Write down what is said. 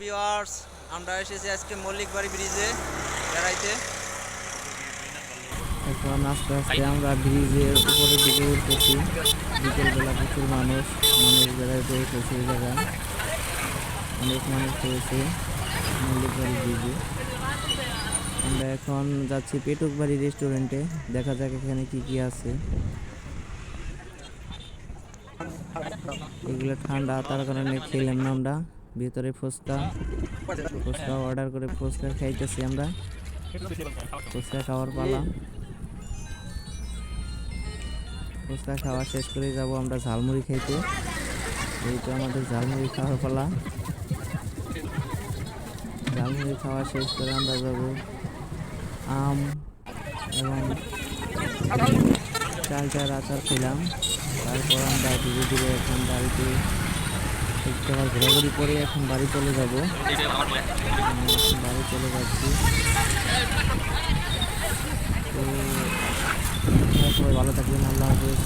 Viewers, আমরা এসেছি আজকে মল্লিকবাড়ি ব্রিজে বেড়াইতে। এখন আস্তে আস্তে আমরা ব্রিজের উপরের দিকে উঠতেছি। বিকেলবেলা প্রচুর মানুষ বেড়াইতে এসেছে এই জায়গায়। অনেক মানুষ হয়েছে মল্লিকবাড়ি ব্রিজে। আমরা এখন যাচ্ছি পেটুকবাড়ি রেস্টুরেন্টে, দেখা যাক এখানে কি কি আছে। এগুলো ঠান্ডা, তার কারণে খেলাম না আমরা। ভিতরে ফুচকা অর্ডার করে ফুচকা খাইতেছি আমরা। ফুচকা খাওয়ার পালা। ফুচকা খাওয়া শেষ করে যাব আমরা ঝালমুড়ি খাইতে। এই তো আমাদের ঝালমুড়ি খাওয়ার পালা। ঝালমুড়ি খাওয়া শেষ করে আমরা যাব আম এবং চালটার আচার খেলাম। তারপর আমরা ধীরে ধীরে এখন বাড়িতে একটু আবার ঘোরাঘুরি করে এখন বাড়ি চলে যাব। বাড়ি চলে যাচ্ছি। তো সবাই ভালো থাকবেন। আল্লাহ হাফেজ।